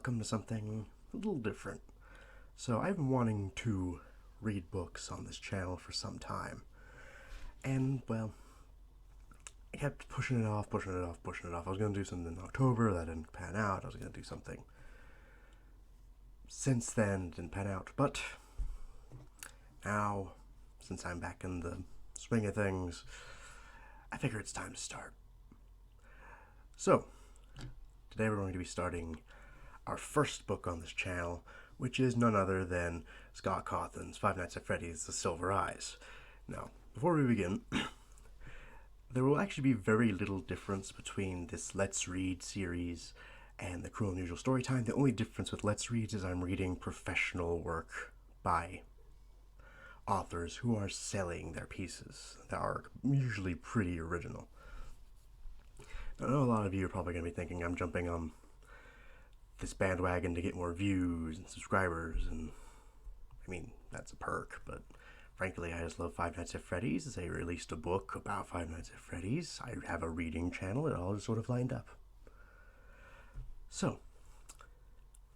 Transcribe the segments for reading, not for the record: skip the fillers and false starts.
welcome to something a little different. So I've been wanting to read books on this channel for some time. And, well, I kept pushing it off. I was going to do something in October, that didn't pan out. I was going to do something since then, didn't pan out. But now, since I'm back in the swing of things, I figure it's time to start. So, today we're going to be starting our first book on this channel, which is none other than Scott Cawthon's Five Nights at Freddy's The Silver Eyes. Now, before we begin, there will actually be very little difference between this Let's Read series and the Cruel and Unusual Storytime. The only difference with Let's Read is I'm reading professional work by authors who are selling their pieces that are usually pretty original. I know a lot of you are probably going to be thinking I'm jumping on this bandwagon to get more views and subscribers, and I mean, that's a perk, but frankly, I just love Five Nights at Freddy's. They released a book about Five Nights at Freddy's. I have a reading channel. It all just sort of lined up. So,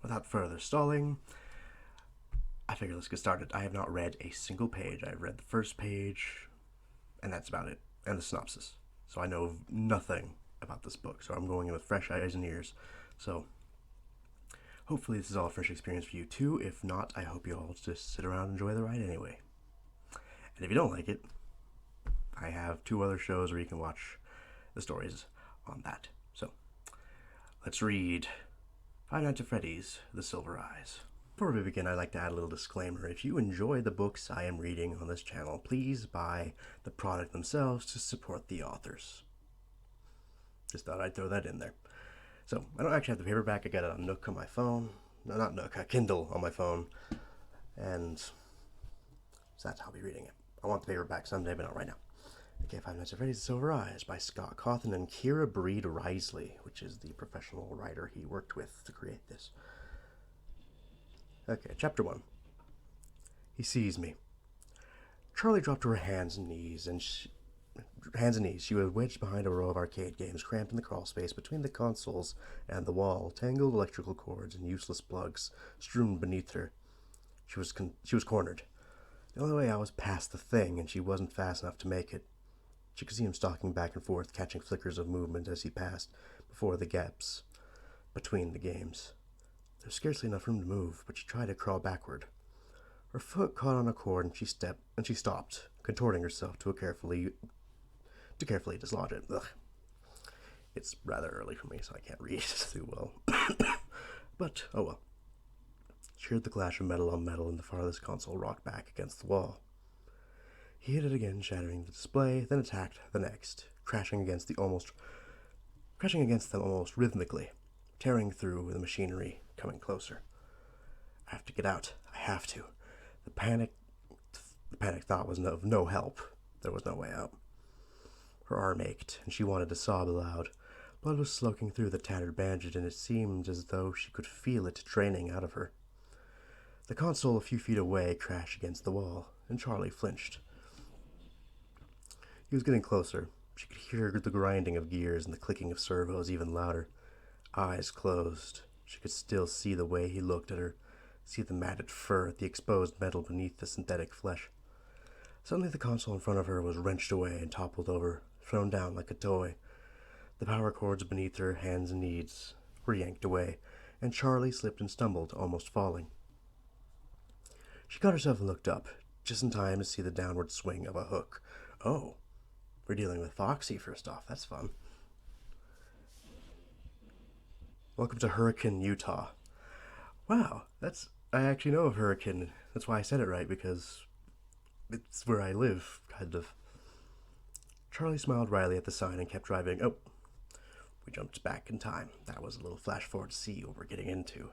without further stalling, I figure let's get started. I have not read a single page. I've read the first page, and that's about it, and the synopsis. So I know nothing about this book, so I'm going in with fresh eyes and ears. So hopefully this is all a fresh experience for you too. If not, I hope you all just sit around and enjoy the ride anyway. And if you don't like it, I have 2 other shows where you can watch the stories on that. So let's read Five Nights at Freddy's The Silver Eyes. Before we begin, I'd like to add a little disclaimer. If you enjoy the books I am reading on this channel, please buy the product themselves to support the authors. Just thought I'd throw that in there. So, I don't actually have the paperback. I got it on Nook on my phone. No, not Nook, a Kindle on my phone. And so that's how I'll be reading it. I want the paperback someday, but not right now. Okay, Five Nights at Freddy's The Silver Eyes by Scott Cawthon and Kira Breed Risley, which is the professional writer he worked with to create this. Okay, Chapter 1. He sees me. Charlie dropped to her hands and knees. She was wedged behind a row of arcade games, cramped in the crawl space between the consoles and the wall, tangled electrical cords and useless plugs strewn beneath her. She was cornered. The only way out was past the thing, and she wasn't fast enough to make it. She could see him stalking back and forth, catching flickers of movement as he passed before the gaps between the games. There was scarcely enough room to move, but she tried to crawl backward. Her foot caught on a cord, and she stopped, contorting herself to carefully dislodge it. Ugh. It's rather early for me, so I can't read too well. But, oh well. She heard the clash of metal on metal, and the farthest console rocked back against the wall. He hit it again, shattering the display, then attacked the next, crashing against them almost rhythmically, tearing through the machinery, coming closer. I have to get out. I have to. The panic thought was of no help. There was no way out. Her arm ached, and she wanted to sob aloud. Blood was soaking through the tattered bandage, and it seemed as though she could feel it draining out of her. The console a few feet away crashed against the wall, and Charlie flinched. He was getting closer. She could hear the grinding of gears and the clicking of servos even louder. Eyes closed. She could still see the way he looked at her, see the matted fur, the exposed metal beneath the synthetic flesh. Suddenly the console in front of her was wrenched away and toppled over, thrown down like a toy. The power cords beneath her hands and knees were yanked away, and Charlie slipped and stumbled, almost falling. She caught herself and looked up, just in time to see the downward swing of a hook. Oh, we're dealing with Foxy first off. That's fun. Welcome to Hurricane, Utah. Wow, I actually know of Hurricane. That's why I said it right, because it's where I live, kind of. Charlie smiled wryly at the sign and kept driving. Oh, we jumped back in time. That was a little flash forward to see what we're getting into.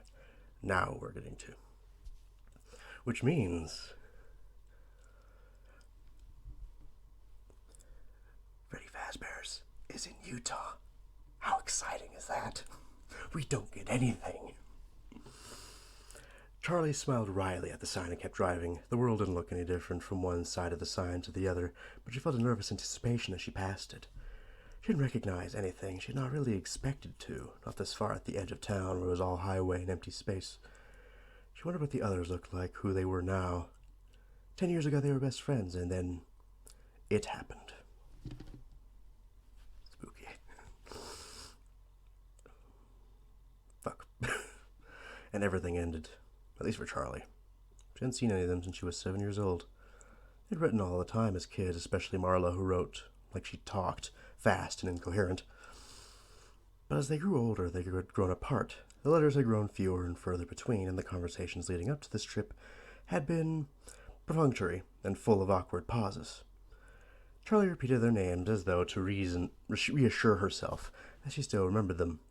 Now we're getting to. Which means Freddy Fazbear's is in Utah. How exciting is that? We don't get anything. Charlie smiled wryly at the sign and kept driving. The world didn't look any different from one side of the sign to the other, but she felt a nervous anticipation as she passed it. She didn't recognize anything. She had not really expected to, not this far at the edge of town where it was all highway and empty space. She wondered what the others looked like, who they were now. 10 years ago they were best friends, and then it happened. Spooky. Fuck. And everything ended, at least for Charlie. She hadn't seen any of them since she was 7 years old. They'd written all the time as kids, especially Marla, who wrote like she talked, fast and incoherent. But as they grew older, they had grown apart. The letters had grown fewer and further between, and the conversations leading up to this trip had been perfunctory and full of awkward pauses. Charlie repeated their names as though to reassure herself that she still remembered them.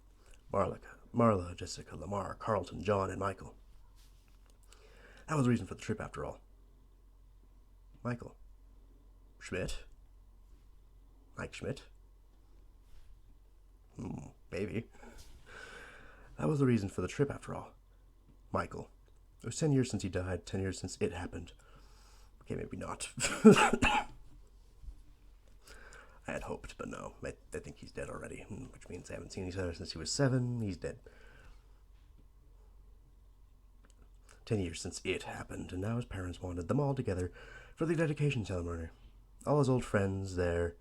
Marla, Jessica, Lamar, Carlton, John, and Michael. That was the reason for the trip, after all. Michael. Schmidt? Mike Schmidt? Maybe. That was the reason for the trip, after all. Michael. It was 10 years since he died, 10 years since it happened. Okay, maybe not. I had hoped, but no. I think he's dead already, which means they haven't seen each other since he was 7. He's dead. 10 years since it happened, and now his parents wanted them all together for the dedication ceremony. All his old friends there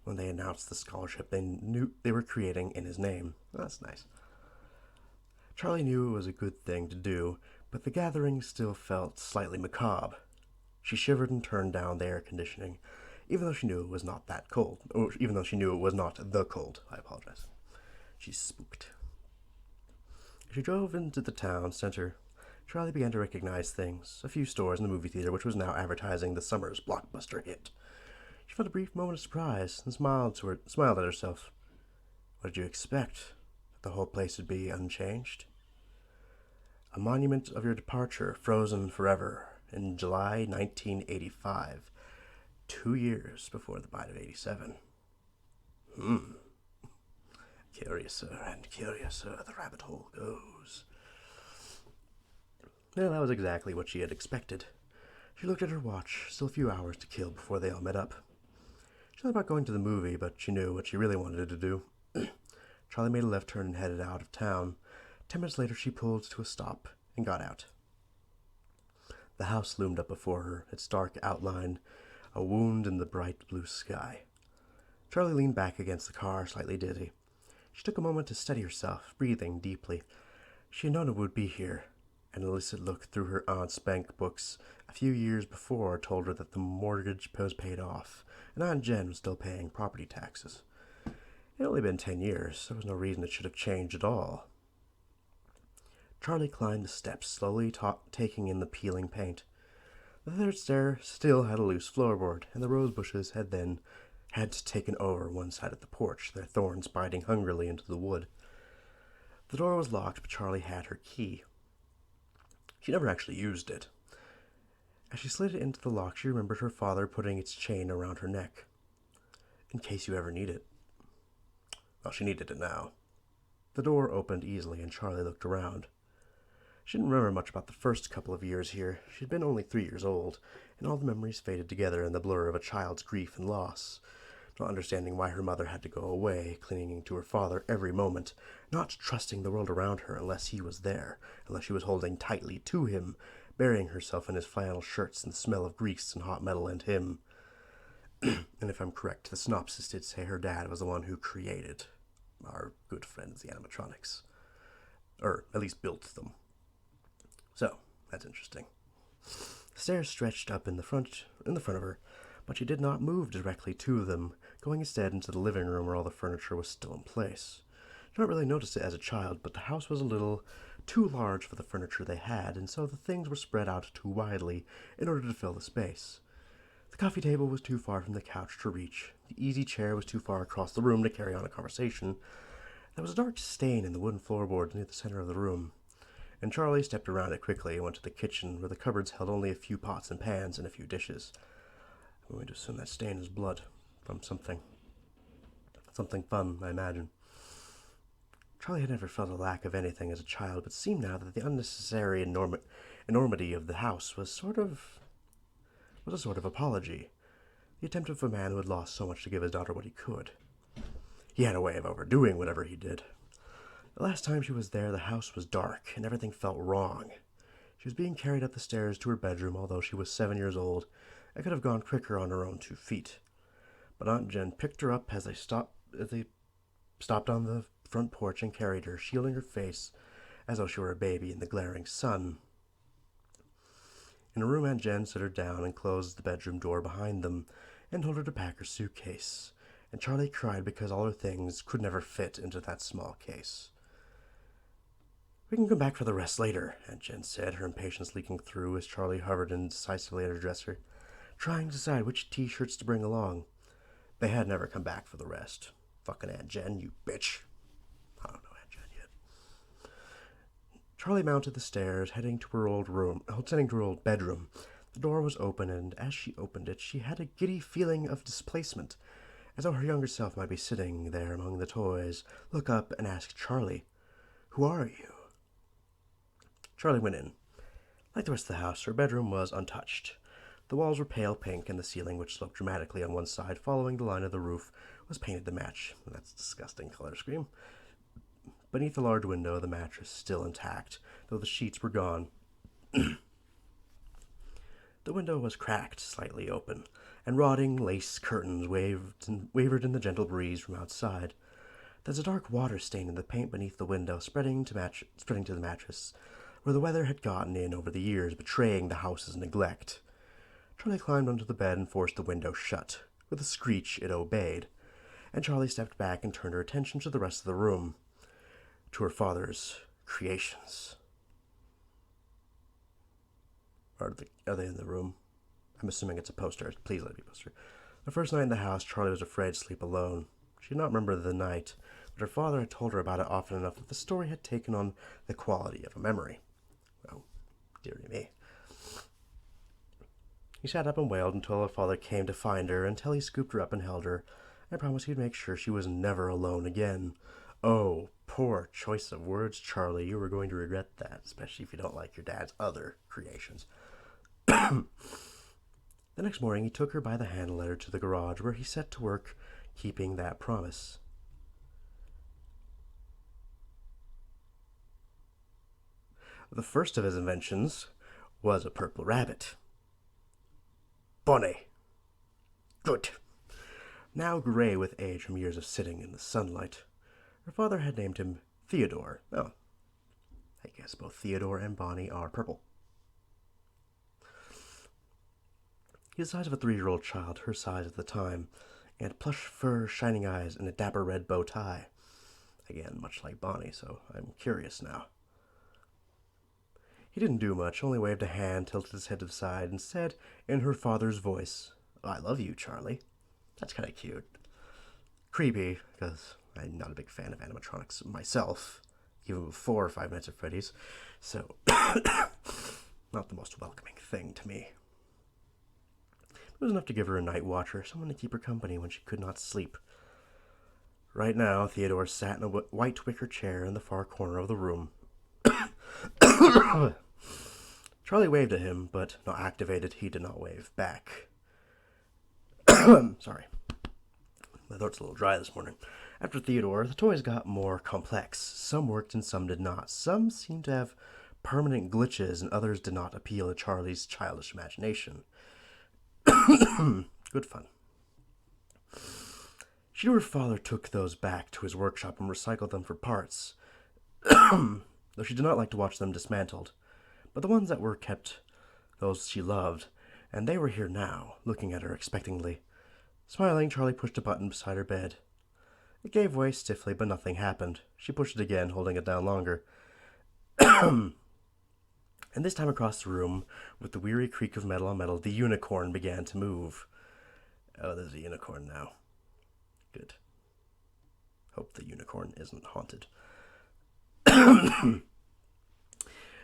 when they announced the scholarship they knew they were creating in his name. That's nice. Charlie knew it was a good thing to do, but the gathering still felt slightly macabre. She shivered and turned down the air conditioning, even though she knew it was not that cold. Or even though she knew it was not the cold. I apologize. She's spooked. As she drove into the town center, Charlie began to recognize things. A few stores and the movie theater, which was now advertising the summer's blockbuster hit. She felt a brief moment of surprise and smiled at herself. What did you expect? That the whole place would be unchanged? A monument of your departure, frozen forever, in July 1985, 2 years before the bite of 87. Curiouser and curiouser the rabbit hole goes. Well, that was exactly what she had expected. She looked at her watch, still a few hours to kill before they all met up. She thought about going to the movie, but she knew what she really wanted to do. Charlie made a left turn and headed out of town. 10 minutes later, she pulled to a stop and got out. The house loomed up before her, its dark outline a wound in the bright blue sky. Charlie leaned back against the car, slightly dizzy. She took a moment to steady herself, breathing deeply. She had known it would be here. An illicit look through her aunt's bank books a few years before told her that the mortgage was paid off, and Aunt Jen was still paying property taxes. It had only been 10 years. There was no reason it should have changed at all. Charlie climbed the steps, slowly taking in the peeling paint. The third stair still had a loose floorboard, and the rose bushes had taken over one side of the porch, their thorns biting hungrily into the wood. The door was locked, but Charlie had her key. She never actually used it. As she slid it into the lock, she remembered her father putting its chain around her neck. In case you ever need it. Well, she needed it now. The door opened easily, and Charlie looked around. She didn't remember much about the first couple of years here. She'd been only 3 years old, and all the memories faded together in the blur of a child's grief and loss. Not understanding why her mother had to go away, clinging to her father every moment, not trusting the world around her unless he was there, unless she was holding tightly to him, burying herself in his flannel shirts and the smell of grease and hot metal and him. And if I'm correct, the synopsis did say her dad was the one who created our good friends, the animatronics. Or at least built them. So, that's interesting. The stairs stretched up in the front of her, but she did not move directly to them, going instead into the living room where all the furniture was still in place. She did not really notice it as a child, but the house was a little too large for the furniture they had, and so the things were spread out too widely in order to fill the space. The coffee table was too far from the couch to reach. The easy chair was too far across the room to carry on a conversation. There was a dark stain in the wooden floorboards near the center of the room, and Charlie stepped around it quickly and went to the kitchen, where the cupboards held only a few pots and pans and a few dishes. I'm going to assume that stain is blood from something. Something fun, I imagine. Charlie had never felt a lack of anything as a child, but seemed now that the unnecessary enormity of the house was a sort of apology. The attempt of a man who had lost so much to give his daughter what he could. He had a way of overdoing whatever he did. The last time she was there, the house was dark, and everything felt wrong. She was being carried up the stairs to her bedroom, although she was 7 years old and could have gone quicker on her own 2 feet. But Aunt Jen picked her up as they stopped on the front porch and carried her, shielding her face as though she were a baby in the glaring sun. In a room, Aunt Jen set her down and closed the bedroom door behind them and told her to pack her suitcase. And Charlie cried because all her things could never fit into that small case. "We can come back for the rest later," Aunt Jen said, her impatience leaking through as Charlie hovered indecisively at her dresser, trying to decide which t-shirts to bring along. They had never come back for the rest. Fucking Aunt Jen, you bitch. I don't know Aunt Jen yet. Charlie mounted the stairs, heading to her old bedroom. The door was open, and as she opened it, she had a giddy feeling of displacement, as though her younger self might be sitting there among the toys, look up and ask Charlie, "Who are you?" Charlie went in. Like the rest of the house, her bedroom was untouched. The walls were pale pink, and the ceiling, which sloped dramatically on one side, following the line of the roof, was painted to match. That's a disgusting color scheme. Beneath the large window, the mattress still intact, though the sheets were gone. The window was cracked, slightly open, and rotting lace curtains wavered in the gentle breeze from outside. There's a dark water stain in the paint beneath the window, spreading to the mattress, where the weather had gotten in over the years, betraying the house's neglect. Charlie climbed onto the bed and forced the window shut. With a screech, it obeyed, and Charlie stepped back and turned her attention to the rest of the room, to her father's creations. Are they in the room? I'm assuming it's a poster. Please let it be a poster. The first night in the house, Charlie was afraid to sleep alone. She did not remember the night, but her father had told her about it often enough that the story had taken on the quality of a memory. Oh, dearie me. He sat up and wailed until her father came to find her, until he scooped her up and held her, and promised he'd make sure she was never alone again. Oh, poor choice of words, Charlie. You were going to regret that, especially if you don't like your dad's other creations. The next morning, he took her by the hand and led her to the garage, where he set to work keeping that promise. The first of his inventions was a purple rabbit. Bonnie. Good. Now gray with age from years of sitting in the sunlight, her father had named him Theodore. Oh, I guess both Theodore and Bonnie are purple. He was the size of a 3-year-old child, her size at the time, and plush fur, shining eyes, and a dapper red bow tie. Again, much like Bonnie, so I'm curious now. He didn't do much, only waved a hand, tilted his head to the side, and said, in her father's voice, "I love you, Charlie." That's kind of cute. Creepy, because I'm not a big fan of animatronics myself, even before Five Nights at Freddy's, so not the most welcoming thing to me. It was enough to give her a night watcher, someone to keep her company when she could not sleep. Right now, Theodore sat in a white wicker chair in the far corner of the room. Charlie waved at him, but not activated, he did not wave back. Sorry. My throat's a little dry this morning. After Theodore, the toys got more complex. Some worked and some did not. Some seemed to have permanent glitches, and others did not appeal to Charlie's childish imagination. Good fun. She knew her father took those back to his workshop and recycled them for parts, though she did not like to watch them dismantled. But the ones that were kept, those she loved, and they were here now, looking at her expectantly. Smiling, Charlie pushed a button beside her bed. It gave way stiffly, but nothing happened. She pushed it again, holding it down longer. And this time across the room, with the weary creak of metal on metal, the unicorn began to move. Oh, there's a unicorn now. Good. Hope the unicorn isn't haunted. The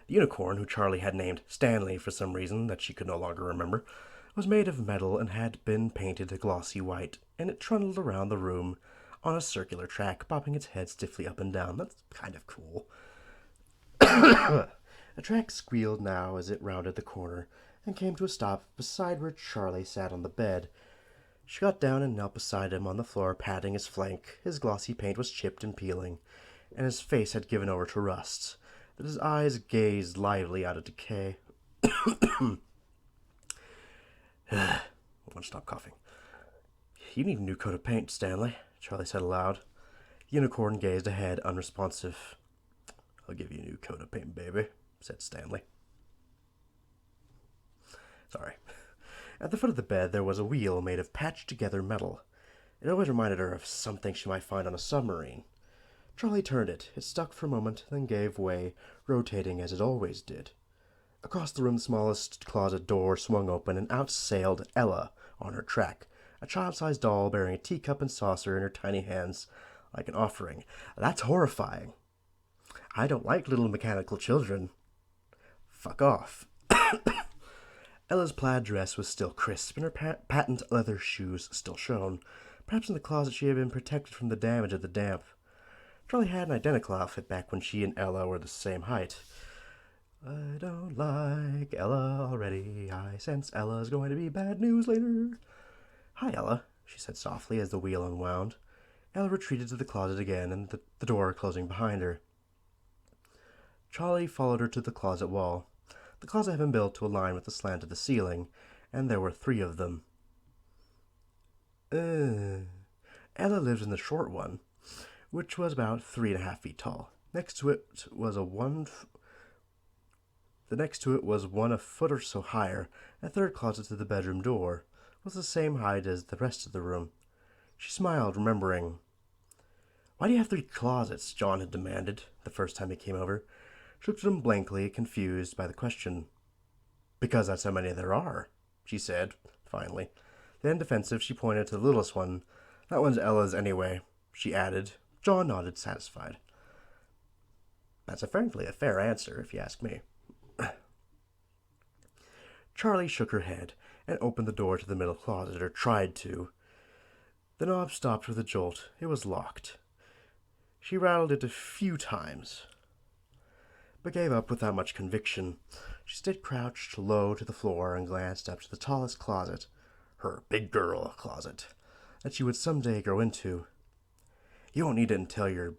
unicorn, who Charlie had named Stanley for some reason that she could no longer remember, was made of metal and had been painted a glossy white, and it trundled around the room on a circular track, bobbing its head stiffly up and down. That's kind of cool. The track squealed now as it rounded the corner and came to a stop beside where Charlie sat on the bed. She got down and knelt beside him on the floor, patting his flank. His glossy paint was chipped and peeling, and his face had given over to rust, but his eyes gazed lively out of decay. I won't stop coughing. You need a new coat of paint, Stanley, Charlie said aloud. The unicorn gazed ahead, unresponsive. I'll give you a new coat of paint, baby, said Stanley. Sorry. At the foot of the bed there was a wheel made of patched-together metal. It always reminded her of something she might find on a submarine. Charlie turned it. It stuck for a moment, then gave way, rotating as it always did. Across the room, the smallest closet door swung open, and out sailed Ella on her track, a child-sized doll bearing a teacup and saucer in her tiny hands, like an offering. That's horrifying. I don't like little mechanical children. Fuck off. Ella's plaid dress was still crisp, and her patent leather shoes still shone. Perhaps in the closet she had been protected from the damage of the damp. Charlie had an identical outfit back when she and Ella were the same height. I don't like Ella already. I sense Ella's going to be bad news later. Hi, Ella, she said softly as the wheel unwound. Ella retreated to the closet again, and the door closing behind her. Charlie followed her to the closet wall. The closet had been built to align with the slant of the ceiling, and there were 3 of them. Ella lived in the short one, which was about 3.5 feet tall. Next to it was one a foot or so higher. A third closet to the bedroom door was the same height as the rest of the room. She smiled, remembering. Why do you have 3 closets? John had demanded the first time he came over. She looked at him blankly, confused by the question. Because that's how many there are, she said, finally. Then, defensive, she pointed to the littlest one. That one's Ella's anyway, she added. John nodded, satisfied. That's frankly a fair answer, if you ask me. Charlie shook her head and opened the door to the middle closet, or tried to. The knob stopped with a jolt. It was locked. She rattled it a few times, but gave up without much conviction. She stayed crouched low to the floor and glanced up to the tallest closet, her big girl closet, that she would someday grow into. You won't need it until you're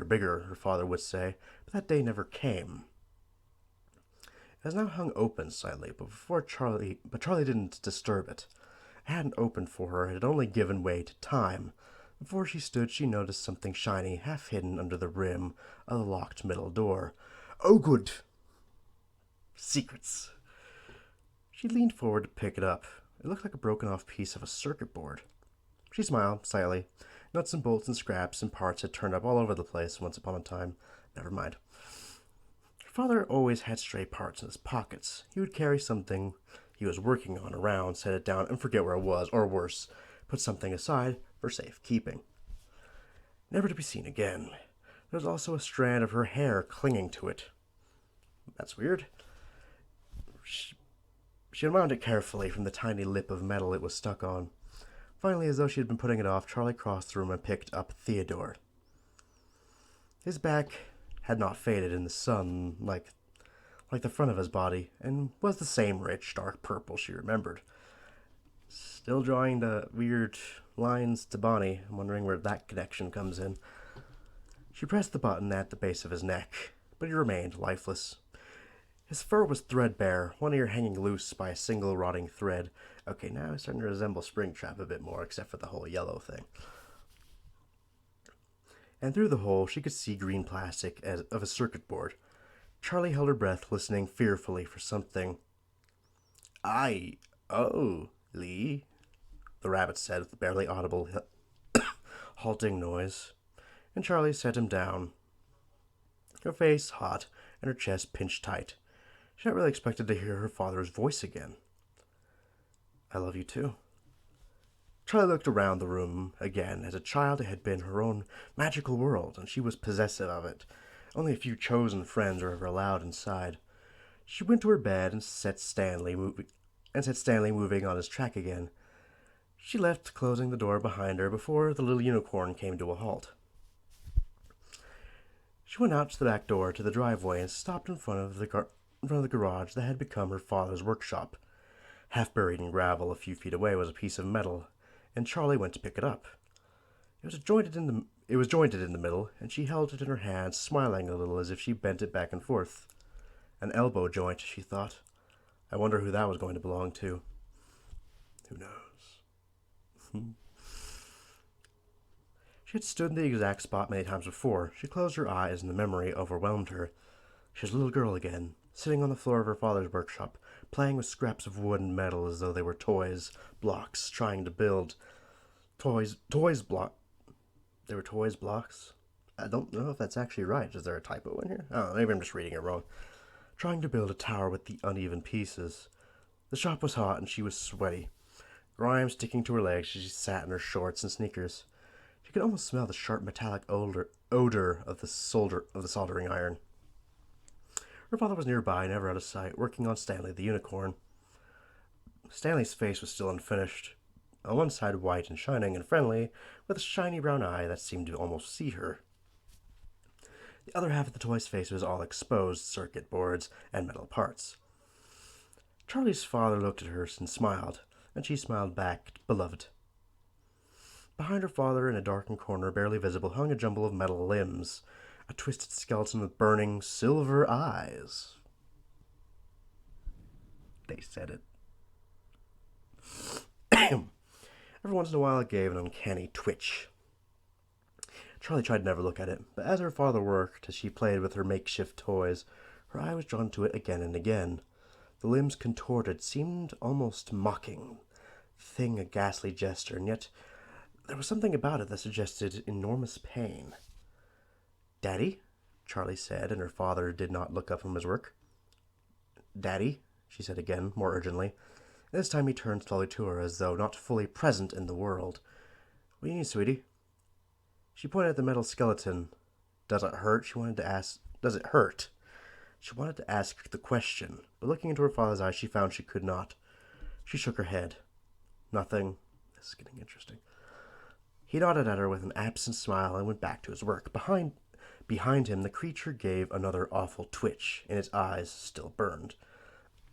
bigger, her father would say, but that day never came. It was now hung open slightly, but Charlie didn't disturb it. It hadn't opened for her, it had only given way to time. Before she stood, she noticed something shiny, half hidden under the rim of the locked middle door. Oh, good. Secrets. She leaned forward to pick it up. It looked like a broken-off piece of a circuit board. She smiled slightly. Nuts and bolts and scraps and parts had turned up all over the place once upon a time. Never mind. Her father always had stray parts in his pockets. He would carry something he was working on around, set it down, and forget where it was, or worse, put something aside for safekeeping. Never to be seen again. There was also a strand of her hair clinging to it. That's weird. She unwound it carefully from the tiny lip of metal it was stuck on. Finally, as though she had been putting it off, Charlie crossed the room and picked up Theodore. His back had not faded in the sun like the front of his body, and was the same rich, dark purple she remembered. Still drawing the weird lines to Bonnie, wondering where that connection comes in. She pressed the button at the base of his neck, but he remained lifeless. His fur was threadbare, one ear hanging loose by a single rotting thread. Okay, now it's starting to resemble Springtrap a bit more, except for the whole yellow thing. And through the hole, she could see green plastic of a circuit board. Charlie held her breath, listening fearfully for something. Lee, the rabbit said with a barely audible, halting noise, and Charlie set him down. Her face hot and her chest pinched tight. She had not really expected to hear her father's voice again. I love you too. Charlie looked around the room again. As a child, it had been her own magical world, and she was possessive of it. Only a few chosen friends were ever allowed inside. She went to her bed and set Stanley moving on his track again. She left, closing the door behind her before the little unicorn came to a halt. She went out to the back door to the driveway and stopped in front of the garage that had become her father's workshop. Half buried in gravel a few feet away was a piece of metal. and Charlie went to pick it up. It was jointed in the middle, and she held it in her hand, smiling a little as if she bent it back and forth. An elbow joint, she thought. I wonder who that was going to belong to. Who knows? She had stood in the exact spot many times before. She closed her eyes, and the memory overwhelmed her. She was a little girl again, sitting on the floor of her father's workshop, playing with scraps of wood and metal as though they were toys, blocks, trying to build. They were toys, blocks? I don't know if that's actually right. Is there a typo in here? Oh, maybe I'm just reading it wrong. Trying to build a tower with the uneven pieces. The shop was hot, and she was sweaty, grime sticking to her legs as she sat in her shorts and sneakers. She could almost smell the sharp metallic odor of the soldering iron. Her father was nearby, never out of sight, working on Stanley the unicorn. Stanley's face was still unfinished, on one side white and shining and friendly, with a shiny brown eye that seemed to almost see her. The other half of the toy's face was all exposed circuit boards and metal parts. Charlie's father looked at her and smiled, and she smiled back, beloved. Behind her father, in a darkened corner, barely visible, hung a jumble of metal limbs, a twisted skeleton with burning silver eyes. They said it. Every once in a while it gave an uncanny twitch. Charlie tried to never look at it, but as her father worked, as she played with her makeshift toys, her eye was drawn to it again and again. The limbs contorted, seemed almost mocking, the thing a ghastly gesture, and yet there was something about it that suggested enormous pain. "Daddy?" Charlie said, and her father did not look up from his work. "Daddy?" she said again, more urgently. This time he turned slowly to her, as though not fully present in the world. "What do you need, sweetie?" She pointed at the metal skeleton. Does it hurt? She wanted to ask the question, but looking into her father's eyes, she found she could not. She shook her head. Nothing. This is getting interesting. He nodded at her with an absent smile and went back to his work. Behind him, the creature gave another awful twitch, and its eyes still burned.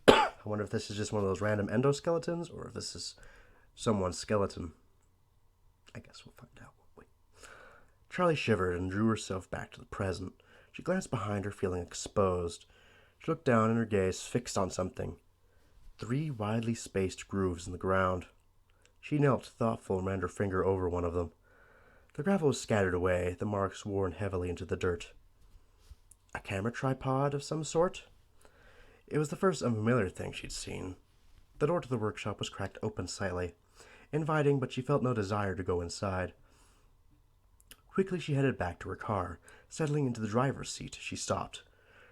I wonder if this is just one of those random endoskeletons, or if this is someone's skeleton. I guess we'll find out, won't we? Charlie shivered and drew herself back to the present. She glanced behind her, feeling exposed. She looked down, and her gaze fixed on something. 3 widely spaced grooves in the ground. She knelt, thoughtful, and ran her finger over one of them. The gravel was scattered away, the marks worn heavily into the dirt. A camera tripod of some sort? It was the first unfamiliar thing she'd seen. The door to the workshop was cracked open slightly, inviting, but she felt no desire to go inside. Quickly she headed back to her car. Settling into the driver's seat, she stopped.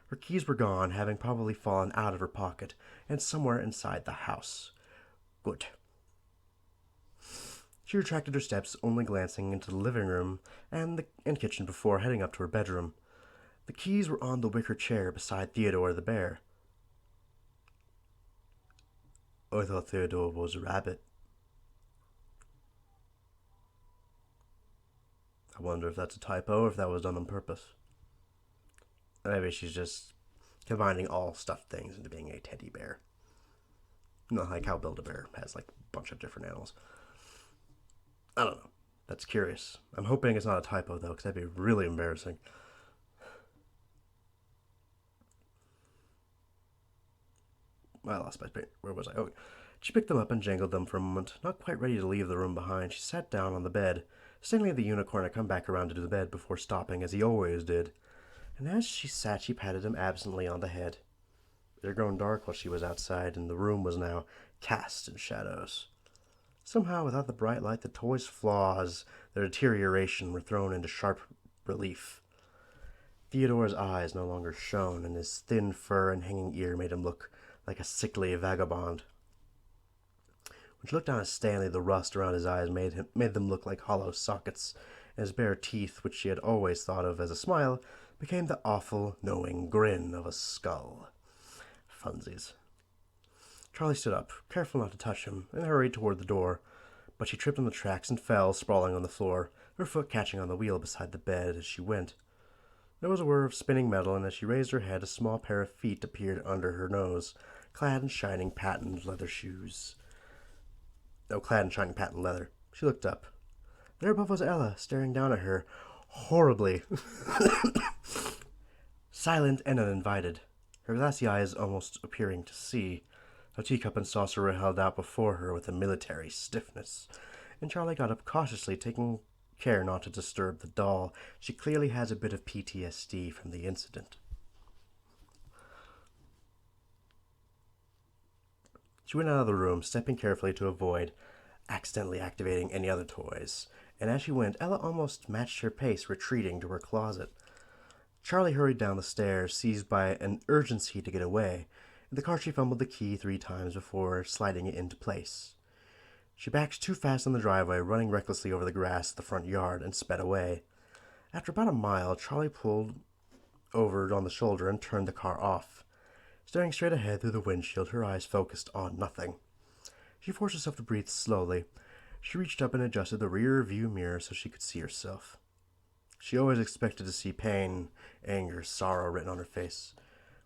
Her keys were gone, having probably fallen out of her pocket, and somewhere inside the house. Good. She retracted her steps, only glancing into the living room and kitchen before heading up to her bedroom. The keys were on the wicker chair beside Theodore the bear. I thought Theodore was a rabbit. I wonder if that's a typo or if that was done on purpose. Maybe she's just combining all stuffed things into being a teddy bear. Not like how Build-A-Bear has like a bunch of different animals. I don't know. That's curious. I'm hoping it's not a typo, though, because that'd be really embarrassing. I lost my space. Where was I? Oh, she picked them up and jangled them for a moment. Not quite ready to leave the room behind, she sat down on the bed. Stanley the unicorn had come back around to do the bed before stopping, as he always did. And as she sat, she patted him absently on the head. It had grown dark while she was outside, and the room was now cast in shadows. Somehow, without the bright light, the toy's flaws, their deterioration, were thrown into sharp relief. Theodore's eyes no longer shone, and his thin fur and hanging ear made him look like a sickly vagabond. When she looked down at Stanley, the rust around his eyes made them look like hollow sockets, and his bare teeth, which she had always thought of as a smile, became the awful, knowing grin of a skull. Funsies. Charlie stood up, careful not to touch him, and hurried toward the door, but she tripped on the tracks and fell, sprawling on the floor, her foot catching on the wheel beside the bed as she went. There was a whir of spinning metal, and as she raised her head, a small pair of feet appeared under her nose, clad in shining patent leather. She looked up. There above was Ella, staring down at her, horribly. Silent and uninvited, her glassy eyes almost appearing to see. A teacup and saucer were held out before her with a military stiffness, and Charlie got up cautiously, taking care not to disturb the doll. She clearly has a bit of PTSD from the incident. She went out of the room, stepping carefully to avoid accidentally activating any other toys, and as she went, Ella almost matched her pace, retreating to her closet. Charlie hurried down the stairs, seized by an urgency to get away. In the car, she fumbled the key 3 times before sliding it into place. She backed too fast on the driveway, running recklessly over the grass of the front yard, and sped away. After about a mile, Charlie pulled over on the shoulder and turned the car off. Staring straight ahead through the windshield, her eyes focused on nothing. She forced herself to breathe slowly. She reached up and adjusted the rear view mirror so she could see herself. She always expected to see pain, anger, sorrow written on her face,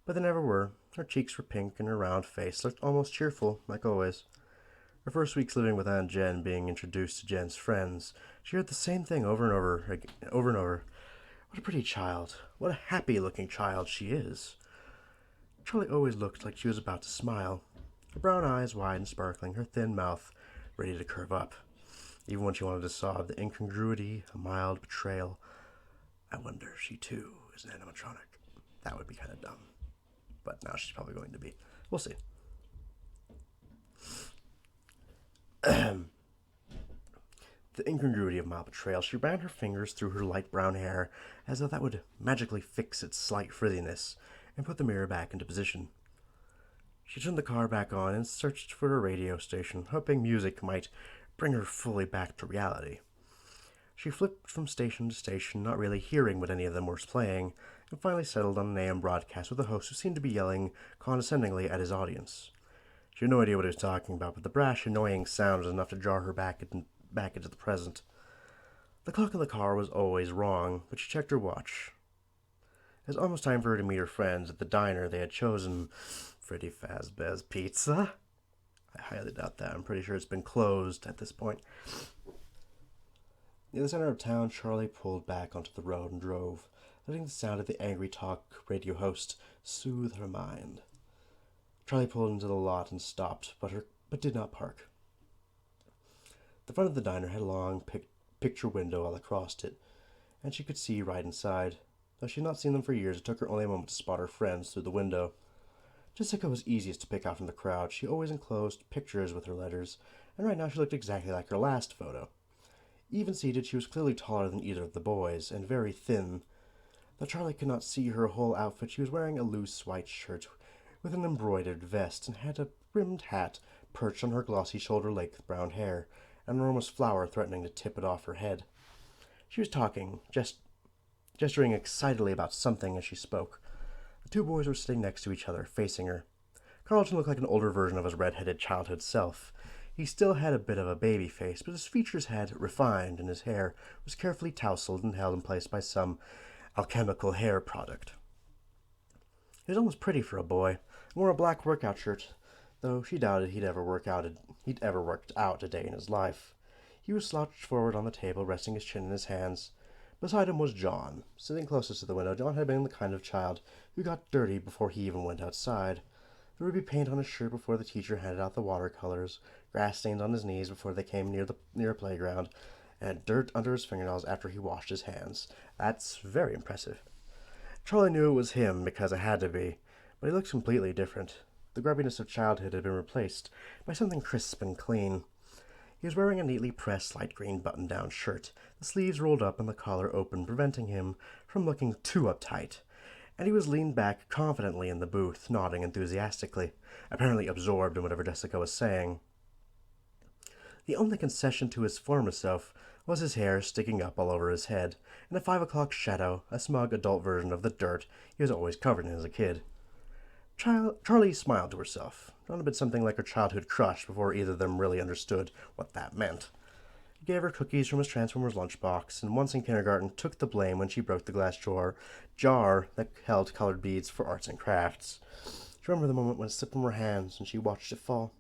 but they never were. Her cheeks were pink and her round face looked almost cheerful, like always. Her first weeks living with Aunt Jen, being introduced to Jen's friends, she heard the same thing over and over. What a pretty child. What a happy-looking child she is. Charlie always looked like she was about to smile. Her brown eyes wide and sparkling, her thin mouth ready to curve up. Even when she wanted to sob, the incongruity, a mild betrayal. I wonder if she, too, is an animatronic. That would be kind of dumb. But now she's probably going to be. We'll see. The incongruity of mild betrayal. She ran her fingers through her light brown hair, as though that would magically fix its slight frizziness, and put the mirror back into position. She turned the car back on and searched for a radio station, hoping music might bring her fully back to reality. She flipped from station to station, not really hearing what any of them were playing, and finally settled on an AM broadcast with a host who seemed to be yelling condescendingly at his audience. She had no idea what he was talking about, but the brash, annoying sound was enough to jar her back into the present. The clock in the car was always wrong, but she checked her watch. It was almost time for her to meet her friends at the diner they had chosen. Freddy Fazbear's Pizza? I highly doubt that. I'm pretty sure it's been closed at this point. Near the center of town, Charlie pulled back onto the road and drove, letting the sound of the angry talk radio host soothe her mind. Charlie pulled into the lot and stopped, but did not park. The front of the diner had a long picture window all across it, and she could see right inside. Though she had not seen them for years, it took her only a moment to spot her friends through the window. Jessica was easiest to pick out from the crowd. She always enclosed pictures with her letters, and right now she looked exactly like her last photo. Even seated, she was clearly taller than either of the boys, and very thin. Though Charlie could not see her whole outfit, she was wearing a loose white shirt with an embroidered vest, and had a brimmed hat perched on her glossy shoulder-length brown hair, an enormous flower threatening to tip it off her head. She was talking, gesturing excitedly about something as she spoke. The 2 boys were sitting next to each other, facing her. Carlton looked like an older version of his red-headed childhood self. He still had a bit of a baby face, but his features had refined, and his hair was carefully tousled and held in place by some alchemical hair product. He was almost pretty for a boy, and wore a black workout shirt, though she doubted he'd ever worked out a day in his life. He was slouched forward on the table, resting his chin in his hands. Beside him was John. Sitting closest to the window, John had been the kind of child who got dirty before he even went outside. There would be paint on his shirt before the teacher handed out the watercolors, grass stains on his knees before they came near a playground, and dirt under his fingernails after he washed his hands. That's very impressive. Charlie knew it was him because it had to be, but he looked completely different. The grubbiness of childhood had been replaced by something crisp and clean. He was wearing a neatly pressed light green button-down shirt, the sleeves rolled up and the collar open, preventing him from looking too uptight. And he was leaned back confidently in the booth, nodding enthusiastically, apparently absorbed in whatever Jessica was saying. The only concession to his former self was his hair sticking up all over his head, and a 5 o'clock shadow, a smug adult version of the dirt he was always covered in as a kid. Charlie smiled to herself. John had been something like her childhood crush before either of them really understood what that meant. He gave her cookies from his Transformers lunchbox, and once in kindergarten took the blame when she broke the glass jar that held colored beads for arts and crafts. She remembered the moment when it slipped from her hands and she watched it fall.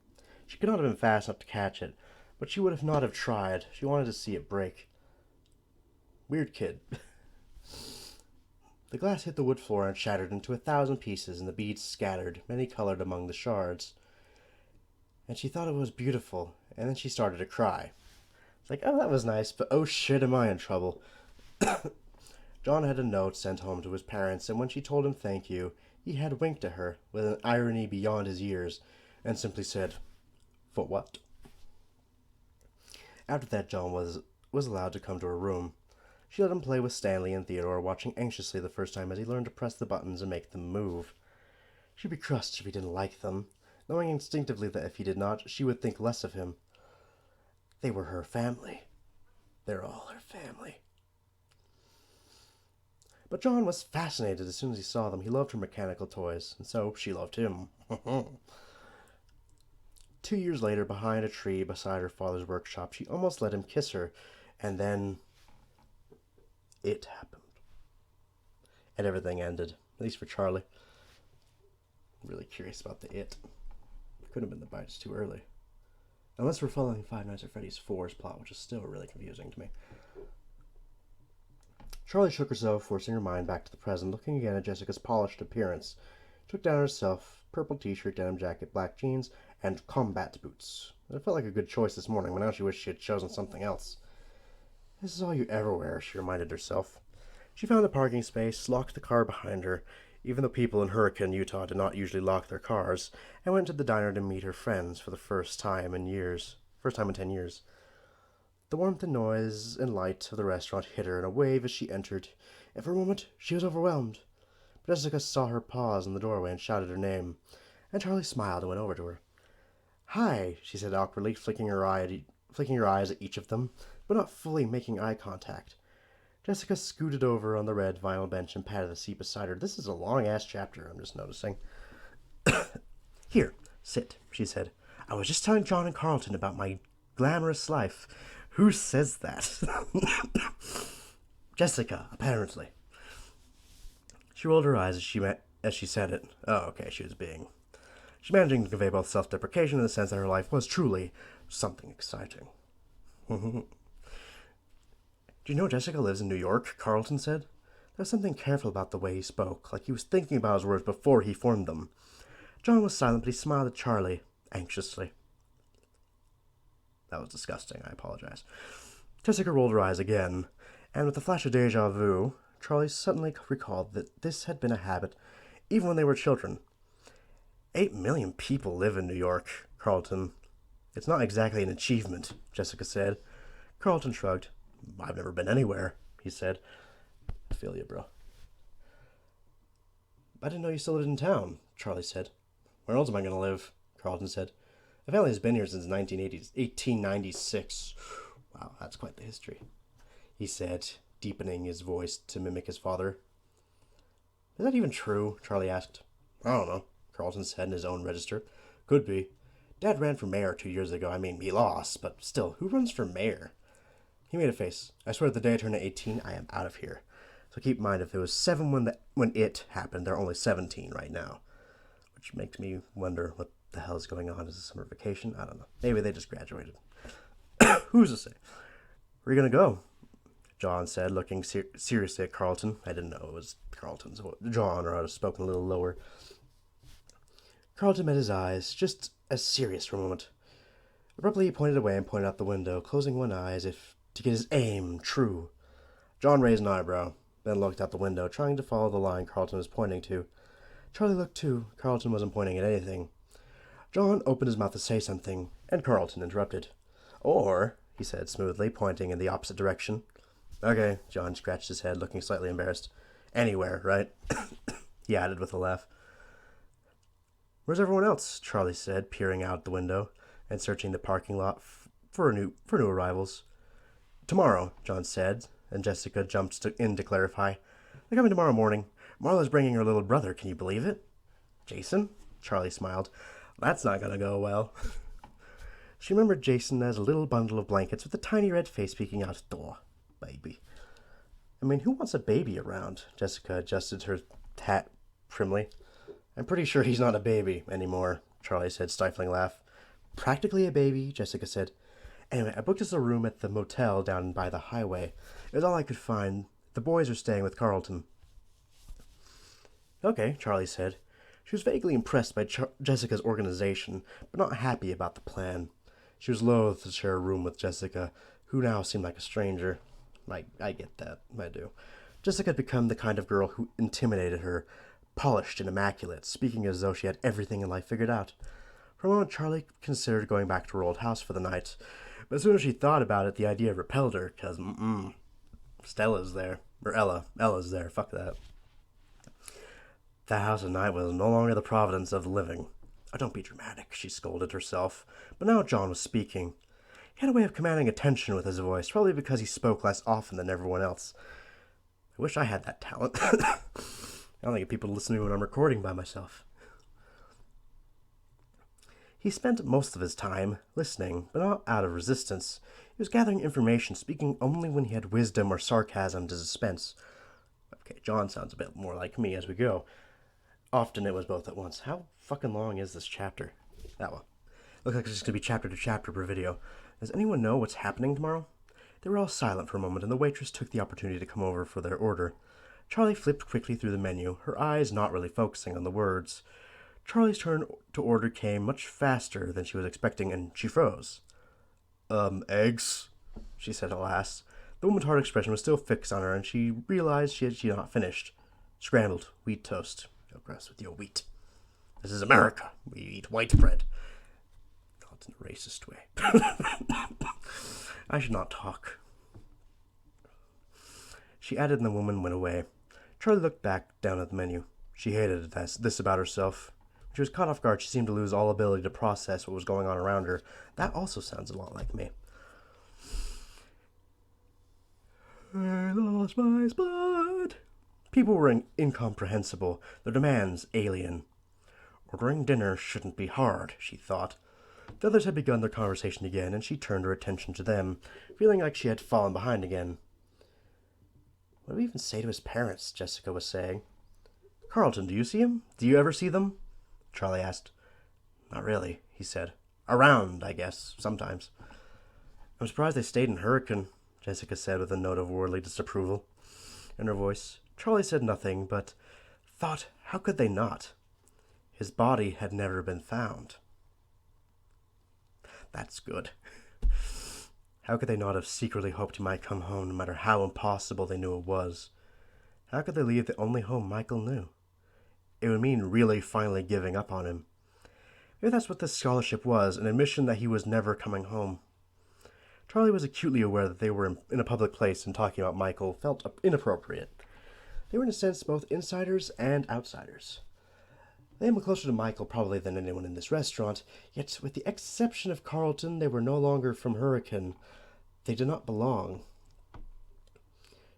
She could not have been fast enough to catch it, but she would have not have tried. She wanted to see it break. Weird kid. The glass hit the wood floor and shattered into 1,000 pieces, and the beads scattered, many-colored among the shards. And she thought it was beautiful, and then she started to cry. It's like, oh, that was nice, but oh shit, am I in trouble. John had a note sent home to his parents, and when she told him thank you, he had winked at her, with an irony beyond his years, and simply said, "For what?" After that, John was allowed to come to her room. She let him play with Stanley and Theodore, watching anxiously the first time as he learned to press the buttons and make them move. She'd be crushed if he didn't like them, knowing instinctively that if he did not, she would think less of him. They were her family. They're all her family. But John was fascinated as soon as he saw them. He loved her mechanical toys, and so she loved him. 2 years later, behind a tree beside her father's workshop, she almost let him kiss her, and then it happened. And everything ended, at least for Charlie. I'm really curious about the it. It could have been the bite, it's too early. Unless we're following Five Nights at Freddy's 4's plot, which is still really confusing to me. Charlie shook herself, forcing her mind back to the present, looking again at Jessica's polished appearance. She took down herself, purple t-shirt, denim jacket, black jeans, and combat boots. It felt like a good choice this morning, but now she wished she had chosen something else. This is all you ever wear, she reminded herself. She found a parking space, locked the car behind her, even though people in Hurricane, Utah did not usually lock their cars, and went to the diner to meet her friends for the first time in 10 years. The warmth and noise and light of the restaurant hit her in a wave as she entered, and for a moment she was overwhelmed. But Jessica saw her pause in the doorway and shouted her name, and Charlie smiled and went over to her. "Hi," she said awkwardly, flicking her eyes at each of them, but not fully making eye contact. Jessica scooted over on the red vinyl bench and patted the seat beside her. This is a long-ass chapter, I'm just noticing. "Here, sit," she said. "I was just telling John and Carlton about my glamorous life." Who says that? Jessica, apparently. She rolled her eyes as she said it. Oh, okay, she was managing to convey both self-deprecation and the sense that her life was truly something exciting. "Do you know Jessica lives in New York?" Carlton said. There was something careful about the way he spoke, like he was thinking about his words before he formed them. John was silent, but he smiled at Charlie, anxiously. That was disgusting, I apologize. Jessica rolled her eyes again, and with a flash of deja vu, Charlie suddenly recalled that this had been a habit even when they were children. 8 million people live in New York, Carlton. It's not exactly an achievement, Jessica said. Carlton shrugged. "I've never been anywhere," he said. "I feel you, bro." "I didn't know you still lived in town," Charlie said. "Where else am I going to live?" Carlton said. "My family has been here since 1896. Wow, that's quite the history," he said, deepening his voice to mimic his father. "Is that even true?" Charlie asked. "I don't know," Carlton said in his own register. "Could be. Dad ran for mayor 2 years ago. I mean, he lost, but still, who runs for mayor?" He made a face. "I swear the day I turn 18, I am out of here. So keep in mind, if it was 7 when it happened, they're only 17 right now." Which makes me wonder what the hell is going on. Is this summer vacation? I don't know. Maybe they just graduated. Who's to say? "Where are you going to go?" John said, looking seriously at Carlton. I didn't know it was Carlton's voice. John, or I would have spoken a little lower. Carlton met his eyes, just as serious for a moment. Abruptly, he pointed away and pointed out the window, closing one eye as if to get his aim true. John raised an eyebrow, then looked out the window, trying to follow the line Carlton was pointing to. Charlie looked too. Carlton wasn't pointing at anything. John opened his mouth to say something, and Carlton interrupted. "Or," he said smoothly, pointing in the opposite direction. "Okay," John scratched his head, looking slightly embarrassed. "Anywhere, right?" he added with a laugh. "Where's everyone else?" Charlie said, peering out the window and searching the parking lot for new arrivals. "Tomorrow," John said, and Jessica jumped in to clarify. "They're coming tomorrow morning. Marla's bringing her little brother, can you believe it?" "Jason?" Charlie smiled. "That's not going to go well." She remembered Jason as a little bundle of blankets with a tiny red face peeking out the door. Baby. I mean, who wants a baby around? Jessica adjusted her hat primly. "I'm pretty sure he's not a baby anymore," Charlie said, stifling a laugh. "Practically a baby," Jessica said. Anyway, I booked us a room at the motel down by the highway. It was all I could find. The boys are staying with Carlton. Okay, Charlie said. She was vaguely impressed by Jessica's organization, but not happy about the plan. She was loath to share a room with Jessica, who now seemed like a stranger. I get that. I do. Jessica had become the kind of girl who intimidated her, polished and immaculate, speaking as though she had everything in life figured out. For a moment, Charlie considered going back to her old house for the night, but as soon as she thought about it, the idea repelled her, because, Stella's there. Or Ella's there, fuck that. That house at night was no longer the providence of the living. Oh, don't be dramatic, she scolded herself. But now John was speaking. He had a way of commanding attention with his voice, probably because he spoke less often than everyone else. I wish I had that talent. I don't get people to listen to me when I'm recording by myself. He spent most of his time listening, but not out of resistance. He was gathering information, speaking only when he had wisdom or sarcasm to dispense. Okay, John sounds a bit more like me as we go. Often it was both at once. How fucking long is this chapter? That one. Looks like it's just going to be chapter to chapter per video. Does anyone know what's happening tomorrow? They were all silent for a moment, and the waitress took the opportunity to come over for their order. Charlie flipped quickly through the menu, her eyes not really focusing on the words. Charlie's turn to order came much faster than she was expecting, and she froze. Eggs? She said at last. The woman's hard expression was still fixed on her, and she realized she had not finished. Scrambled wheat toast. Go gross with your wheat. This is America. We eat white bread. Not in a racist way. I should not talk. She added, and the woman went away. Charlie looked back down at the menu. She hated this about herself. When she was caught off guard, she seemed to lose all ability to process what was going on around her. That also sounds a lot like me. I lost my spot. People were incomprehensible, their demands alien. Ordering dinner shouldn't be hard, she thought. The others had begun their conversation again, and she turned her attention to them, feeling like she had fallen behind again. What do we even say to his parents? Jessica was saying. Carlton, do you see him? Do you ever see them? Charlie asked. Not really, he said. Around, I guess, sometimes. I'm surprised they stayed in Hurricane, Jessica said with a note of worldly disapproval in her voice. Charlie said nothing, but thought, how could they not? His body had never been found. That's good. How could they not have secretly hoped he might come home, no matter how impossible they knew it was? How could they leave the only home Michael knew? It would mean really finally giving up on him. Maybe that's what this scholarship was, an admission that he was never coming home. Charlie was acutely aware that they were in a public place and talking about Michael felt inappropriate. They were in a sense both insiders and outsiders. They were closer to Michael probably than anyone in this restaurant, yet with the exception of Carlton, they were no longer from Hurricane. They did not belong.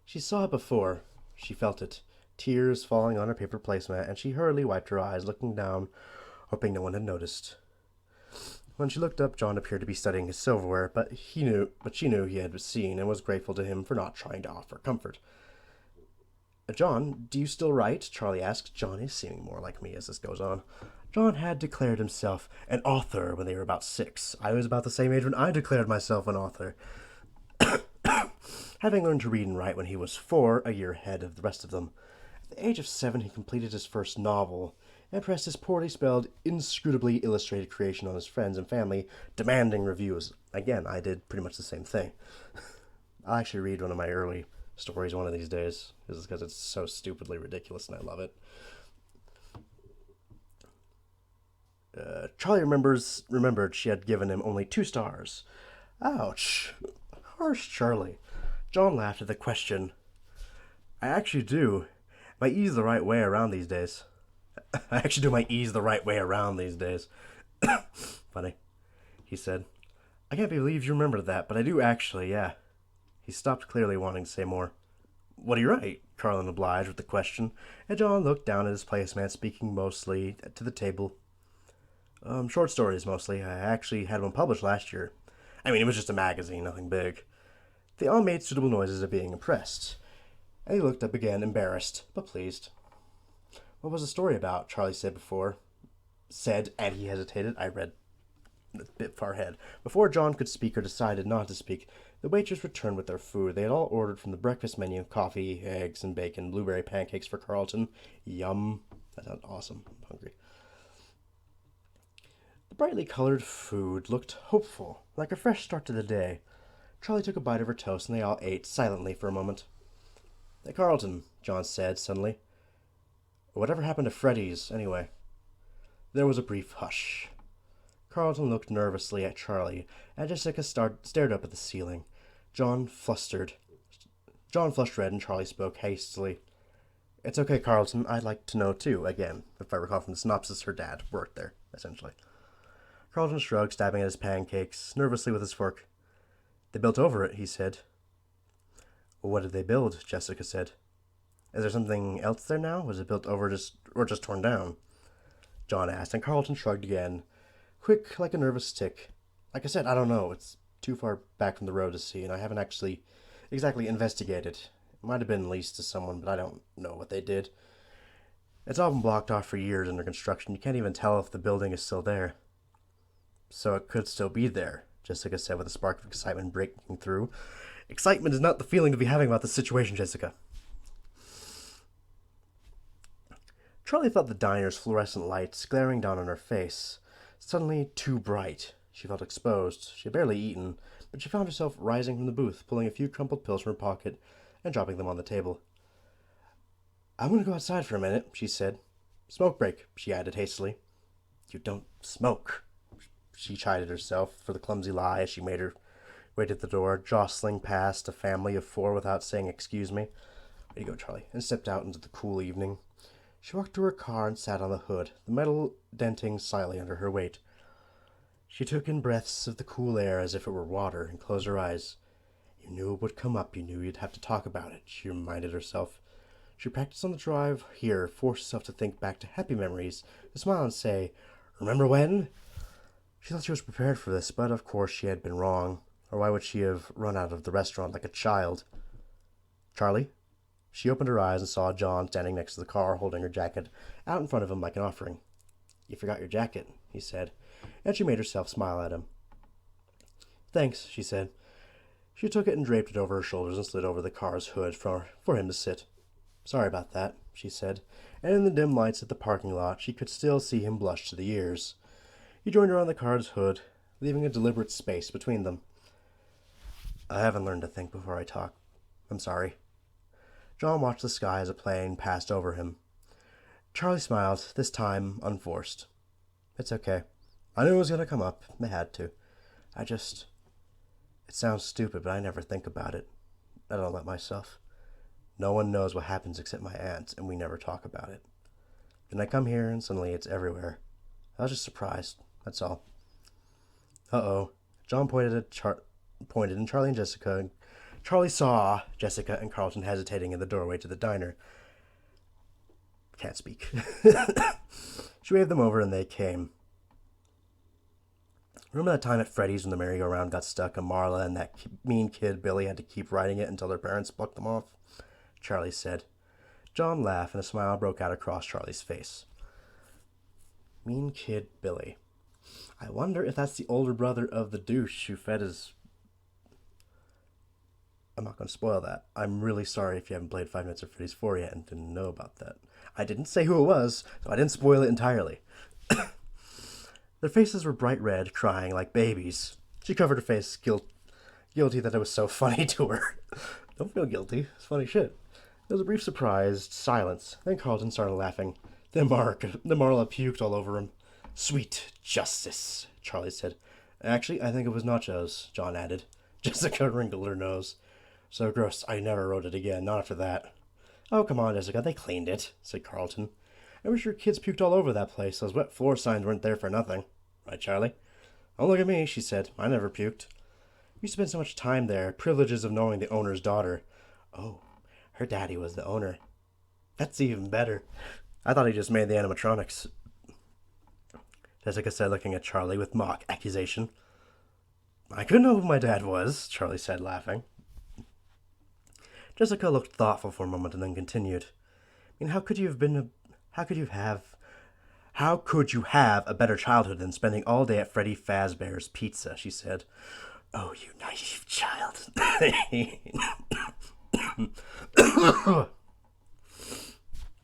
She saw it before. She felt it, tears falling on her paper placemat, and she hurriedly wiped her eyes, looking down, hoping no one had noticed. When she looked up, John appeared to be studying his silverware, but she knew he had seen and was grateful to him for not trying to offer comfort. John, do you still write? Charlie asked. John is seeming more like me as this goes on. John had declared himself an author when they were about 6. I was about the same age when I declared myself an author. Having learned to read and write when he was 4, a year ahead of the rest of them. At the age of 7, he completed his first novel and pressed his poorly spelled, inscrutably illustrated creation on his friends and family, demanding reviews. Again, I did pretty much the same thing. I'll actually read one of my early stories one of these days, because it's so stupidly ridiculous and I love it. Charlie remembered she had given him only 2 stars. Ouch. Harsh Charlie. John laughed at the question. I actually do. My E's the right way around these days. Funny, he said. I can't believe you remembered that, but I do actually, yeah. He stopped, clearly wanting to say more. What do you write? Carlin obliged with the question, and John looked down at his placemat, speaking mostly to the table. Short stories, mostly. I actually had one published last year. I mean, it was just a magazine, nothing big. They all made suitable noises of being impressed, and he looked up again, embarrassed, but pleased. What was the story about? Charlie said, and he hesitated. I read a bit far ahead. Before John could speak or decided not to speak, the waitress returned with their food. They had all ordered from the breakfast menu: coffee, eggs, and bacon, blueberry pancakes for Carlton. Yum. That sounds awesome. I'm hungry. The brightly colored food looked hopeful, like a fresh start to the day. Charlie took a bite of her toast, and they all ate silently for a moment. Hey, Carlton, John said suddenly. Whatever happened to Freddy's, anyway? There was a brief hush. Carlton looked nervously at Charlie, and Jessica stared up at the ceiling. John flushed red, and Charlie spoke hastily. It's okay, Carlton. I'd like to know, too. Again, if I recall from the synopsis, her dad worked there, essentially. Carlton shrugged, stabbing at his pancakes, nervously with his fork. They built over it, he said. Well, what did they build? Jessica said. Is there something else there now? Was it built over or just torn down? John asked, and Carlton shrugged again, quick like a nervous tick. Like I said, I don't know. It's too far back from the road to see, and I haven't actually exactly investigated. It might have been leased to someone, but I don't know what they did. It's all been blocked off for years under construction. You can't even tell if the building is still there. So it could still be there, Jessica said with a spark of excitement breaking through. Excitement is not the feeling to be having about this situation, Jessica. Charlie felt the diner's fluorescent lights glaring down on her face. Suddenly too bright. She felt exposed. She had barely eaten, but she found herself rising from the booth, pulling a few crumpled pills from her pocket and dropping them on the table. I'm going to go outside for a minute, she said. Smoke break, she added hastily. You don't smoke, she chided herself for the clumsy lie as she made her way to the door, jostling past a family of 4 without saying excuse me. Way to go, Charlie, and stepped out into the cool evening. She walked to her car and sat on the hood, the metal denting slightly under her weight. She took in breaths of the cool air as if it were water and closed her eyes. You knew it would come up. You knew you'd have to talk about it, she reminded herself. She practiced on the drive here, forced herself to think back to happy memories, to smile and say, Remember when? She thought she was prepared for this, but of course she had been wrong. Or why would she have run out of the restaurant like a child? Charlie? She opened her eyes and saw John standing next to the car, holding her jacket out in front of him like an offering. You forgot your jacket, he said, and she made herself smile at him. Thanks, she said. She took it and draped it over her shoulders and slid over the car's hood for him to sit. Sorry about that, she said, and in the dim lights at the parking lot she could still see him blush to the ears. He joined her on the car's hood, leaving a deliberate space between them. I haven't learned to think before I talk. I'm sorry. John watched the sky as a plane passed over him. Charlie smiled, this time unforced. It's okay. I knew it was going to come up. It had to. It sounds stupid, but I never think about it. I don't let myself. No one knows what happens except my aunt, and we never talk about it. Then I come here, and suddenly it's everywhere. I was just surprised, that's all. Uh-oh. John pointed, and Charlie and Jessica, and Charlie saw Jessica and Carlton hesitating in the doorway to the diner. Can't speak. She waved them over, and they came. Remember that time at Freddy's when the merry-go-round got stuck and Marla and that mean kid Billy had to keep riding it until their parents plucked them off? Charlie said. John laughed, and a smile broke out across Charlie's face. Mean kid Billy. I wonder if that's the older brother of the douche who fed his... I'm not going to spoil that. I'm really sorry if you haven't played 5 Nights at Freddy's 4 yet and didn't know about that. I didn't say who it was, so I didn't spoil it entirely. Their faces were bright red, crying like babies. She covered her face, guilty that it was so funny to her. Don't feel guilty. It's funny shit. There was a brief surprised silence. Then Carlton started laughing. Then Marla puked all over him. Sweet justice, Charlie said. Actually, I think it was nachos, John added. Jessica wrinkled her nose. So gross, I never wrote it again, not after that. Oh, come on, Jessica, they cleaned it, said Carlton. I wish your kids puked all over that place. Those wet floor signs weren't there for nothing. Right, Charlie? Don't look at me, she said. I never puked. We spent so much time there. Privileges of knowing the owner's daughter. Oh, her daddy was the owner. That's even better. I thought he just made the animatronics. Jessica said, looking at Charlie with mock accusation. I couldn't know who my dad was, Charlie said, laughing. Jessica looked thoughtful for a moment and then continued. I mean, how could you have How could you have a better childhood than spending all day at Freddy Fazbear's Pizza, she said. Oh, you naive child.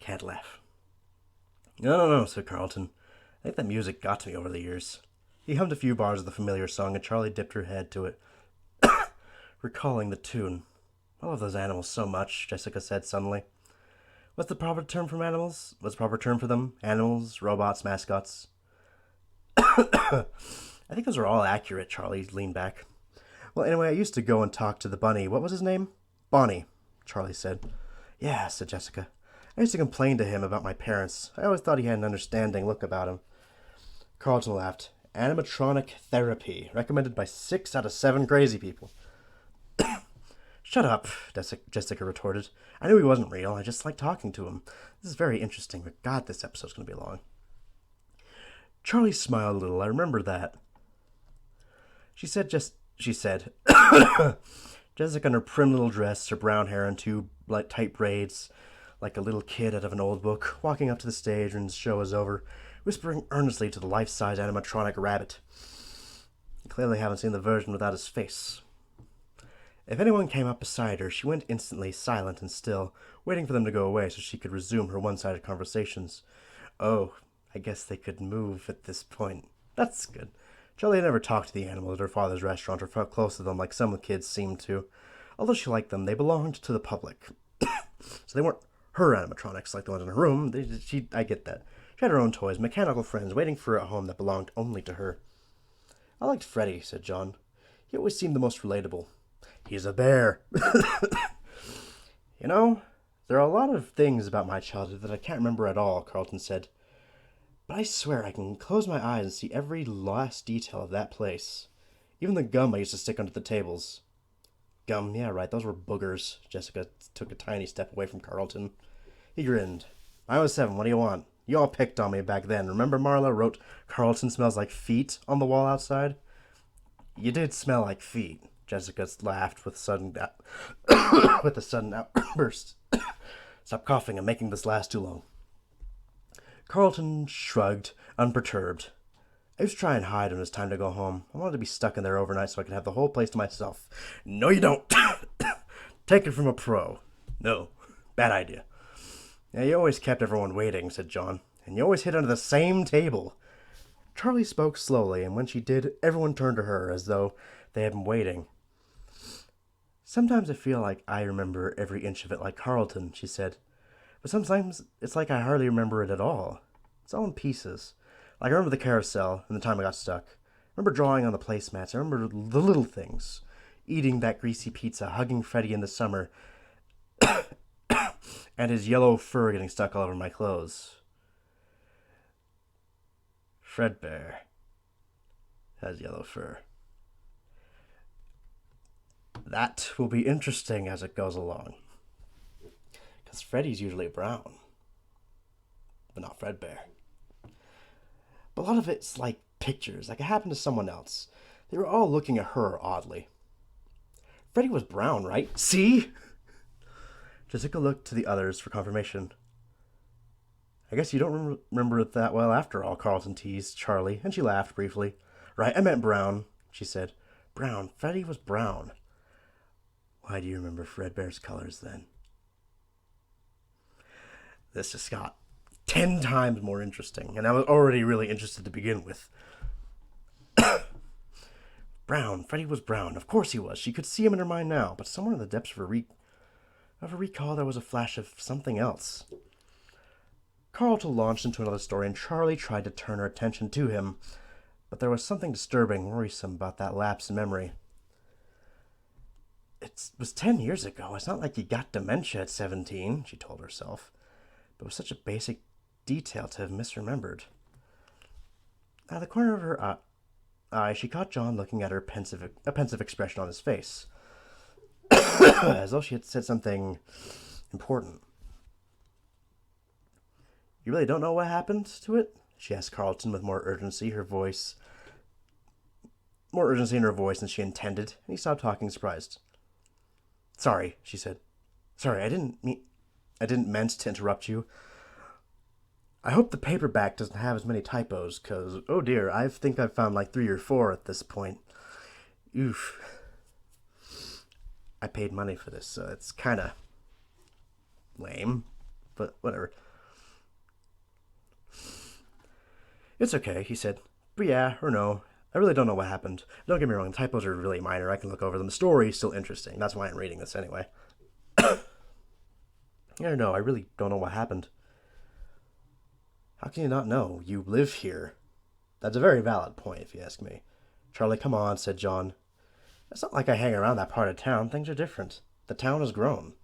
Can't laugh. No, said Carlton. I think that music got to me over the years. He hummed a few bars of the familiar song, and Charlie dipped her head to it, recalling the tune. I love those animals so much, Jessica said suddenly. What's the proper term for animals? What's the proper term for them? Animals, robots, mascots? I think those are all accurate, Charlie leaned back. Well, anyway, I used to go and talk to the bunny. What was his name? Bonnie, Charlie said. Yeah, said Jessica. I used to complain to him about my parents. I always thought he had an understanding look about him. Carlton laughed. Animatronic therapy, recommended by 6 out of 7 crazy people. Shut up, Jessica retorted. I knew he wasn't real. I just liked talking to him. This is very interesting, but God, this episode's going to be long. Charlie smiled a little. I remember that. She said. Jessica in her prim little dress, her brown hair in 2 tight braids, like a little kid out of an old book, walking up to the stage when the show was over, whispering earnestly to the life-size animatronic rabbit. You clearly haven't seen the version without his face. If anyone came up beside her, she went instantly silent and still, waiting for them to go away so she could resume her one-sided conversations. Oh, I guess they could move at this point. That's good. Charlie had never talked to the animals at her father's restaurant or felt close to them like some kids seemed to. Although she liked them, they belonged to the public. So they weren't her animatronics like the ones in her room. I get that. She had her own toys, mechanical friends, waiting for her at home that belonged only to her. I liked Freddy, said John. He always seemed the most relatable. He's a bear. You know, there are a lot of things about my childhood that I can't remember at all, Carlton said. But I swear I can close my eyes and see every last detail of that place. Even the gum I used to stick under the tables. Gum, yeah, right, those were boogers. Jessica took a tiny step away from Carlton. He grinned. I was 7, what do you want? You all picked on me back then. Remember Marla wrote Carlton smells like feet on the wall outside? You did smell like feet. Jessica laughed with a sudden outburst. Stop coughing. I'm making this last too long. Carlton shrugged, unperturbed. I used to try and hide when it was time to go home. I wanted to be stuck in there overnight so I could have the whole place to myself. No, you don't. Take it from a pro. No, bad idea. Yeah, you always kept everyone waiting, said John. And you always hid under the same table. Charlie spoke slowly, and when she did, everyone turned to her as though they had been waiting. Sometimes I feel like I remember every inch of it like Carlton, she said. But sometimes it's like I hardly remember it at all. It's all in pieces. Like I remember the carousel and the time I got stuck. I remember drawing on the placemats. I remember the little things. Eating that greasy pizza, hugging Freddy in the summer, and his yellow fur getting stuck all over my clothes. Fredbear has yellow fur. That will be interesting as it goes along. Because Freddy's usually brown. But not Fredbear. But a lot of it's like pictures, like it happened to someone else. They were all looking at her oddly. Freddy was brown, right? See? Jessica looked to the others for confirmation. I guess you don't remember it that well after all, Carlton teased Charlie, and she laughed briefly. Right, I meant brown, she said. Brown. Freddy was brown. Why do you remember Fredbear's colors then? This just got 10 times more interesting, and I was already really interested to begin with. Brown. Freddy was brown. Of course he was. She could see him in her mind now, but somewhere in the depths of her recall there was a flash of something else. Carlton launched into another story, and Charlie tried to turn her attention to him, but there was something disturbing, worrisome about that lapse in memory. It was 10 years ago. It's not like you got dementia at 17, she told herself. But it was such a basic detail to have misremembered. Out of the corner of her eye, she caught John looking at her a pensive expression on his face, as though she had said something important. You really don't know what happened to it? She asked Carlton with more urgency in her voice than she intended, and he stopped talking, surprised. Sorry, she said. Sorry, I didn't meant to interrupt you. I hope the paperback doesn't have as many typos, because, oh dear, I think I've found like 3 or 4 at this point. Oof. I paid money for this, so it's kind of lame, but whatever. It's okay, he said. But yeah, or no, I really don't know what happened. Don't get me wrong, the typos are really minor. I can look over them. The story's still interesting. That's why I'm reading this anyway. I don't know. I really don't know what happened. How can you not know? You live here. That's a very valid point, if you ask me. Charlie, come on, said John. It's not like I hang around that part of town. Things are different. The town has grown,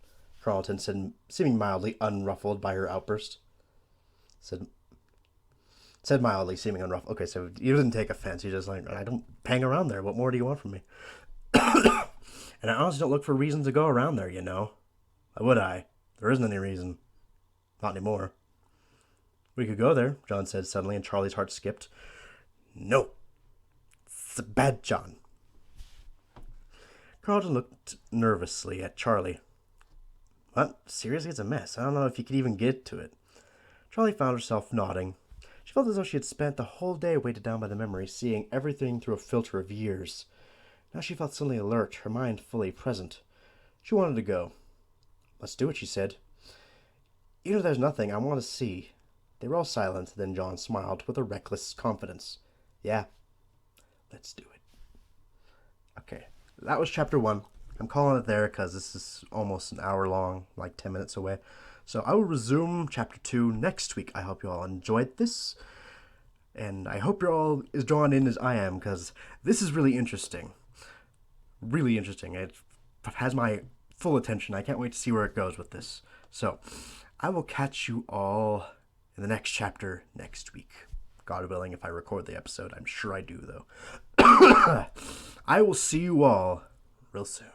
Carlton said, seeming mildly unruffled by her outburst. Said mildly, seeming unruffled. Okay, so you didn't take offense. You just like, I don't hang around there. What more do you want from me? And I honestly don't look for reasons to go around there, you know. Why would I? There isn't any reason. Not anymore. We could go there, John said suddenly, and Charlie's heart skipped. No. It's bad, John. Carlton looked nervously at Charlie. What? Seriously, it's a mess. I don't know if you could even get to it. Charlie found herself nodding. She felt as though she had spent the whole day weighted down by the memory, seeing everything through a filter of years. Now she felt suddenly alert, her mind fully present. She wanted to go. Let's do it, she said. Even if there's nothing, I want to see. They were all silent, then John smiled with a reckless confidence. Yeah, let's do it. Okay, that was chapter 1. I'm calling it there because this is almost an hour long, like 10 minutes away. So I will resume chapter 2 next week. I hope you all enjoyed this. And I hope you're all as drawn in as I am, because this is really interesting. Really interesting. It has my full attention. I can't wait to see where it goes with this. So I will catch you all in the next chapter next week. God willing, if I record the episode. I'm sure I do, though. I will see you all real soon.